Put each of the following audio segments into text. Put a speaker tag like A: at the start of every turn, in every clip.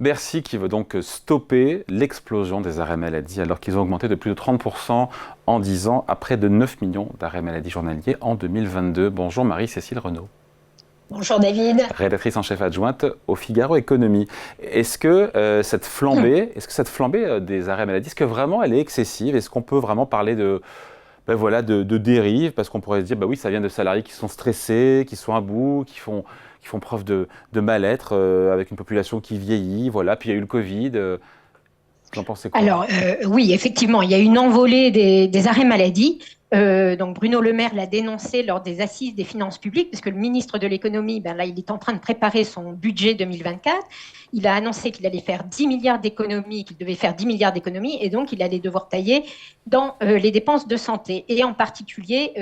A: Bercy qui veut donc stopper l'explosion des arrêts maladie alors qu'ils ont augmenté de plus de 30% en 10 ans à près de 9 millions d'arrêts maladie journaliers en 2022. Bonjour Marie-Cécile Renaud.
B: Bonjour David.
A: Rédactrice en chef adjointe au Figaro Économie. Est-ce que cette flambée des arrêts maladie, est-ce que vraiment elle est excessive? Est-ce qu'on peut vraiment parler de dérive? Parce qu'on pourrait se dire, oui, ça vient de salariés qui sont stressés, qui sont à bout, qui font preuve de mal-être avec une population qui vieillit. Voilà. Puis il y a eu le Covid. Vous en pensez quoi?
B: Alors, oui, effectivement, il y a une envolée des arrêts maladie. Donc Bruno Le Maire l'a dénoncé lors des assises des finances publiques, parce que le ministre de l'économie, là, il est en train de préparer son budget 2024. Il a annoncé qu'il allait faire 10 milliards d'économies, qu'il devait faire 10 milliards d'économies, et donc il allait devoir tailler dans les dépenses de santé, et en particulier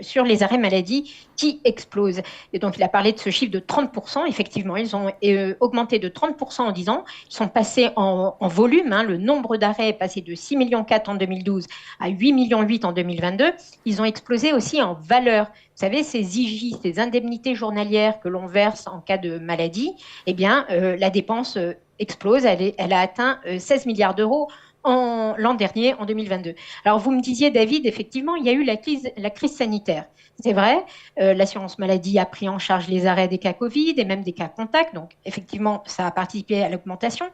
B: sur les arrêts maladie qui explosent. Et donc il a parlé de ce chiffre de 30%. Effectivement, ils ont augmenté de 30% en 10 ans. Ils sont passés en volume. Le nombre d'arrêts est passé de 6,4 millions en 2012 à 8,8 millions en 2022. Ils ont explosé aussi en valeur. Vous savez, ces IJ, ces indemnités journalières que l'on verse en cas de maladie, la dépense explose. Elle a atteint 16 milliards d'euros l'an dernier, en 2022. Alors, vous me disiez, David, effectivement, il y a eu la crise sanitaire. C'est vrai, l'assurance maladie a pris en charge les arrêts des cas Covid et même des cas contacts. Donc, effectivement, ça a participé à l'augmentation.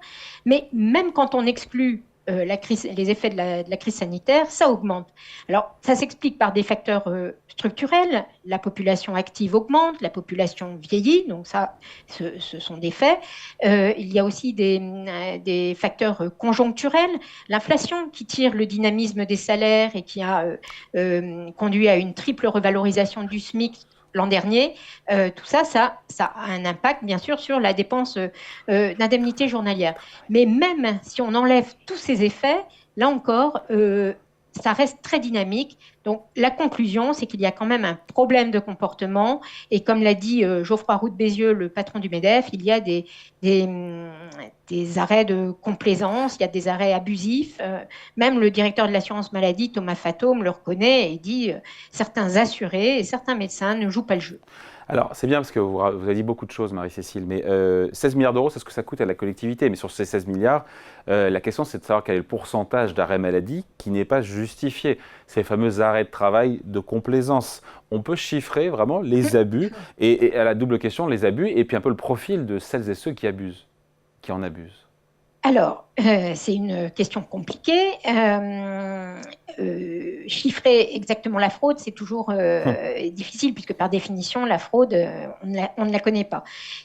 B: Mais même quand on exclut les effets de la crise sanitaire, ça augmente. Alors, ça s'explique par des facteurs structurels. La population active augmente, la population vieillit, donc ça, ce sont des faits. Il y a aussi des facteurs conjoncturels. L'inflation qui tire le dynamisme des salaires et qui a conduit à une triple revalorisation du SMIC l'an dernier, tout ça, ça a un impact, bien sûr, sur la dépense d'indemnité journalière. Mais même si on enlève tous ces effets, là encore, ça reste très dynamique. Donc, la conclusion, c'est qu'il y a quand même un problème de comportement. Et comme l'a dit Geoffroy Roux de Bézieux, le patron du MEDEF, il y a des arrêts de complaisance, il y a des arrêts abusifs. Même le directeur de l'assurance maladie, Thomas Fatome, le reconnaît et dit certains assurés et certains médecins ne jouent pas le jeu.
A: Alors, c'est bien parce que vous avez dit beaucoup de choses, Marie-Cécile, mais 16 milliards d'euros, c'est ce que ça coûte à la collectivité. Mais sur ces 16 milliards, la question, c'est de savoir quel est le pourcentage d'arrêts maladie qui n'est pas justifié. Ces fameux arrêts de travail de complaisance. On peut chiffrer vraiment les abus, et à la double question, les abus, et puis un peu le profil de celles et ceux qui abusent, qui en abusent.
B: Alors, c'est une question compliquée. Chiffrer exactement la fraude, c'est toujours difficile, puisque par définition, la fraude, on ne la connaît pas.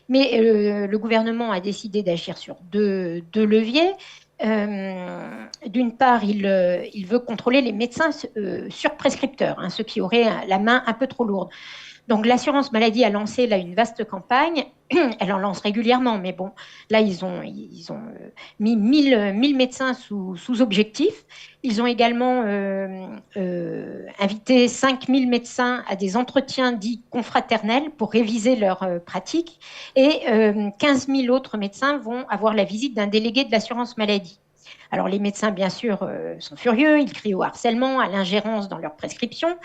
B: Mais le gouvernement a décidé d'agir sur deux leviers. D'une part, il veut contrôler les médecins surprescripteurs, ceux qui auraient la main un peu trop lourde. Donc, l'assurance maladie a lancé là une vaste campagne. Elle en lance régulièrement, mais bon, là, ils ont mis 1000 médecins sous objectif. Ils ont également invité 5000 médecins à des entretiens dits confraternels pour réviser leurs pratiques. Et 15 000 autres médecins vont avoir la visite d'un délégué de l'assurance maladie. Alors les médecins, bien sûr, sont furieux, ils crient au harcèlement, à l'ingérence dans leurs prescriptions,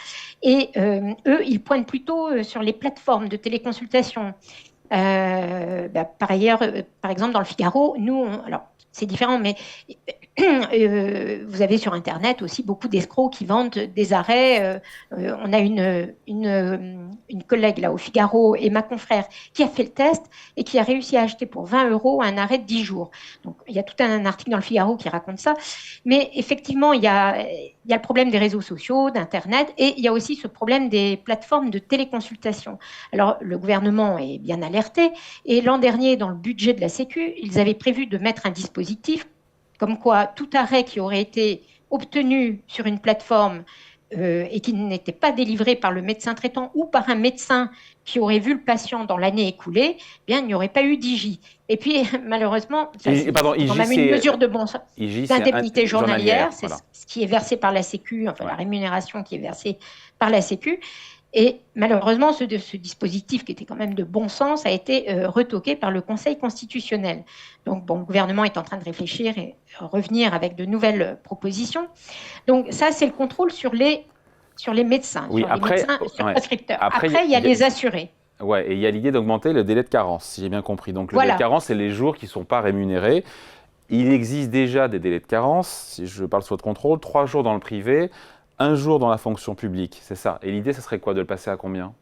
B: et eux, ils pointent plutôt sur les plateformes de téléconsultation. Par ailleurs, par exemple, dans le Figaro, alors c'est différent, mais vous avez sur Internet aussi beaucoup d'escrocs qui vendent des arrêts. On a une collègue là au Figaro, et ma confrère, qui a fait le test et qui a réussi à acheter pour 20 € un arrêt de 10 jours. Donc, il y a tout un article dans le Figaro qui raconte ça. Mais effectivement, il y a le problème des réseaux sociaux, d'Internet, et il y a aussi ce problème des plateformes de téléconsultation. Alors, le gouvernement est bien alerté, et l'an dernier, dans le budget de la Sécu, ils avaient prévu de mettre un dispositif comme quoi tout arrêt qui aurait été obtenu sur une plateforme et qui n'était pas délivré par le médecin traitant ou par un médecin qui aurait vu le patient dans l'année écoulée, il n'y aurait pas eu d'IJ. Et puis, malheureusement, c'est quand même une mesure de bon sens. D'indemnité journalière, c'est ce qui est versé par la Sécu, la rémunération qui est versée par la Sécu. Et malheureusement, ce dispositif, qui était quand même de bon sens, a été retoqué par le Conseil constitutionnel. Donc, le gouvernement est en train de réfléchir et revenir avec de nouvelles propositions. Donc, ça, c'est le contrôle sur les médecins, médecins prescripteurs. Après, il y a les assurés.
A: Ouais, et il y a l'idée d'augmenter le délai de carence, si j'ai bien compris. Donc le délai de carence, c'est les jours qui ne sont pas rémunérés. Il existe déjà des délais de carence, si je parle sous votre contrôle, 3 jours dans le privé, 1 jour dans la fonction publique, c'est ça. Et l'idée, ce serait quoi, de le passer à combien?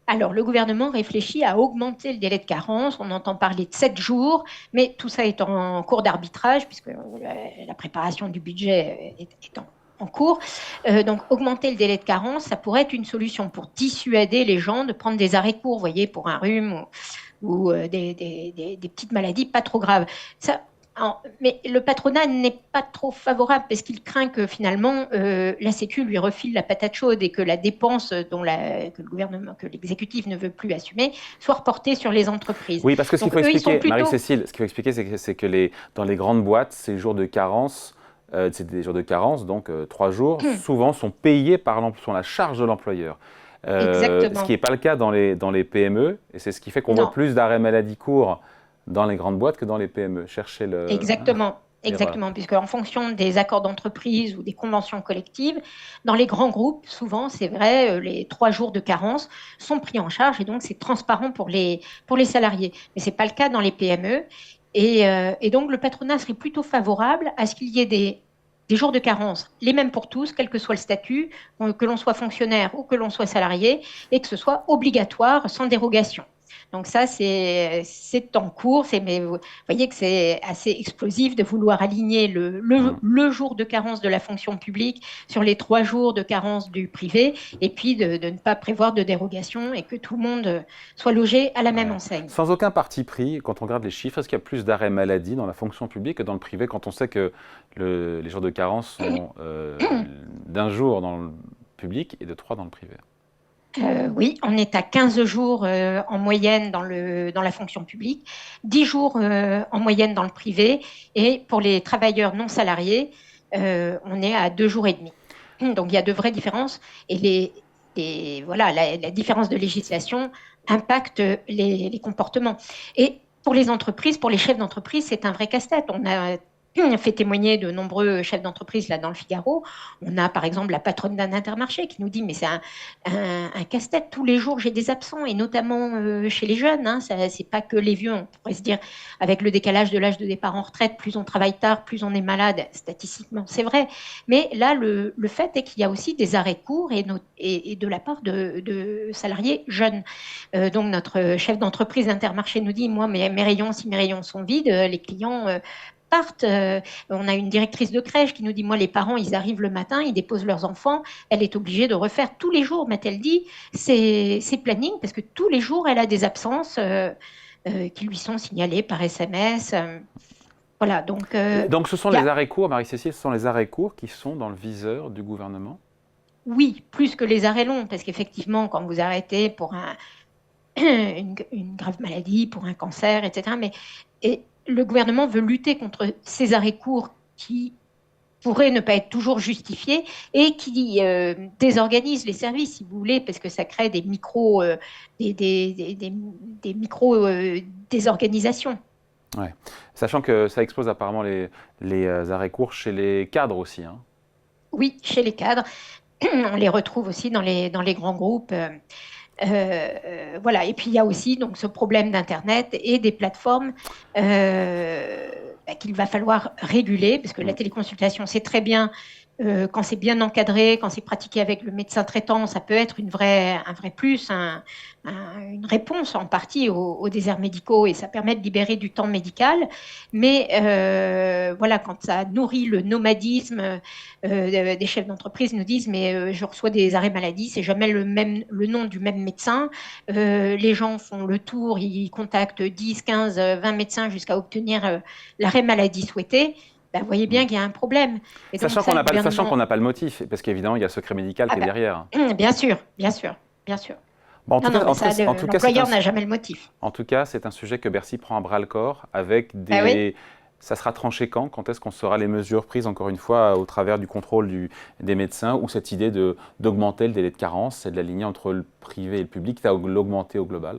B: Alors, le gouvernement réfléchit à augmenter le délai de carence. On entend parler de 7 jours, mais tout ça est en cours d'arbitrage, puisque la préparation du budget est en cours. Donc, augmenter le délai de carence, ça pourrait être une solution pour dissuader les gens de prendre des arrêts courts, vous voyez, pour un rhume ou des petites maladies pas trop graves. Ça, mais le patronat n'est pas trop favorable parce qu'il craint que finalement la Sécu lui refile la patate chaude et que la dépense que le gouvernement, que l'exécutif ne veut plus assumer, soit reportée sur les entreprises.
A: Oui, parce que ce qu'il
B: Donc,
A: faut expliquer,
B: plutôt...
A: Marie-Cécile, ce qu'il faut expliquer, c'est que dans les grandes boîtes, ces jours de carence, c'est des jours de carence, donc 3 jours, souvent sont payés sur la charge de l'employeur. Ce qui n'est pas le cas dans les PME, et c'est ce qui fait qu'on voit plus d'arrêts maladie courts dans les grandes boîtes que dans les PME. Cherchez le...
B: Exactement. Exactement, puisque en fonction des accords d'entreprise ou des conventions collectives, dans les grands groupes, souvent, c'est vrai, les 3 jours de carence sont pris en charge et donc c'est transparent pour les salariés. Mais ce n'est pas le cas dans les PME. Et donc le patronat serait plutôt favorable à ce qu'il y ait des jours de carence, les mêmes pour tous, quel que soit le statut, que l'on soit fonctionnaire ou que l'on soit salarié, et que ce soit obligatoire sans dérogation. Donc ça, c'est en cours. Mais vous voyez que c'est assez explosif de vouloir aligner le jour de carence de la fonction publique sur les 3 jours de carence du privé, et puis de ne pas prévoir de dérogation et que tout le monde soit logé à la même enseigne.
A: Sans aucun parti pris, quand on regarde les chiffres, est-ce qu'il y a plus d'arrêts maladie dans la fonction publique que dans le privé, quand on sait que les jours de carence sont d'1 jour dans le public et de 3 dans le privé?
B: Oui, on est à 15 jours en moyenne dans la fonction publique, 10 jours en moyenne dans le privé, et pour les travailleurs non salariés, on est à 2 jours et demi. Donc il y a de vraies différences, et voilà, la différence de législation impacte les comportements. Et pour les entreprises, pour les chefs d'entreprise, c'est un vrai casse-tête. On a fait témoigner de nombreux chefs d'entreprise là dans le Figaro. On a par exemple la patronne d'un Intermarché qui nous dit mais c'est un casse-tête, tous les jours j'ai des absents, et notamment chez les jeunes, hein, c'est pas que les vieux, on pourrait se dire avec le décalage de l'âge de départ en retraite, plus on travaille tard, plus on est malade, statistiquement c'est vrai, mais là le fait est qu'il y a aussi des arrêts courts et de la part de salariés jeunes. Donc notre chef d'entreprise Intermarché nous dit moi si mes rayons sont vides, les clients partent. On a une directrice de crèche qui nous dit moi les parents ils arrivent le matin, ils déposent leurs enfants, elle est obligée de refaire tous les jours, m'a-t-elle dit, ses plannings, parce que tous les jours elle a des absences qui lui sont signalées par SMS. Voilà, donc
A: ce sont les arrêts courts, Marie-Cécile, ce sont les arrêts courts qui sont dans le viseur du gouvernement?
B: Oui, plus que les arrêts longs, parce qu'effectivement quand vous arrêtez pour une grave maladie, pour un cancer, etc. Le gouvernement veut lutter contre ces arrêts courts qui pourraient ne pas être toujours justifiés et qui désorganisent les services, si vous voulez, parce que ça crée des désorganisations.
A: Ouais. Sachant que ça explose apparemment les arrêts courts chez les cadres aussi. Hein.
B: Oui, chez les cadres. On les retrouve aussi dans les grands groupes. Voilà. Et puis il y a aussi donc ce problème d'Internet et des plateformes qu'il va falloir réguler, parce que la téléconsultation, c'est très bien quand c'est bien encadré, quand c'est pratiqué avec le médecin traitant, ça peut être un vrai plus, une réponse en partie aux déserts médicaux, et ça permet de libérer du temps médical. Mais voilà, quand ça nourrit le nomadisme, des chefs d'entreprise nous disent mais je reçois des arrêts maladie, c'est jamais le nom du même médecin. Les gens font le tour, ils contactent 10, 15, 20 médecins jusqu'à obtenir l'arrêt maladie souhaité. Ben, vous voyez bien qu'il y a un problème. Et
A: sachant qu'on n'a pas le motif, parce qu'évidemment, il y a le secret médical qui est derrière.
B: Bien sûr, bien sûr, bien sûr.
A: Bon,
B: l'employeur n'a jamais le motif.
A: En tout cas, c'est un sujet que Bercy prend à bras-le-corps avec des...
B: Ah oui.
A: Ça sera tranché quand? Quand est-ce qu'on saura les mesures prises, encore une fois, au travers du contrôle des médecins, ou cette idée d'augmenter le délai de carence, c'est de l'aligner entre le privé et le public, l'augmenter au global?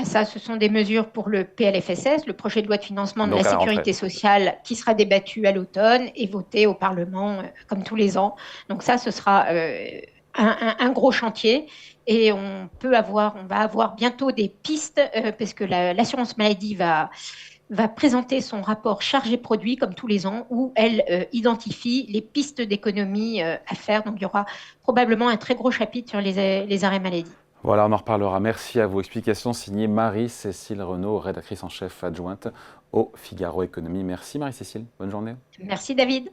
B: Ça, ce sont des mesures pour le PLFSS, le projet de loi de financement de la sécurité sociale, qui sera débattu à l'automne et voté au Parlement comme tous les ans. Donc ça, ce sera un gros chantier et on va avoir bientôt des pistes parce que l'assurance maladie va présenter son rapport chargé-produit comme tous les ans où elle identifie les pistes d'économie à faire. Donc il y aura probablement un très gros chapitre sur les arrêts maladie.
A: Voilà, on en reparlera. Merci à vos explications, signée Marie-Cécile Renaud, rédactrice en chef adjointe au Figaro Économie. Merci Marie-Cécile, bonne journée.
B: Merci David.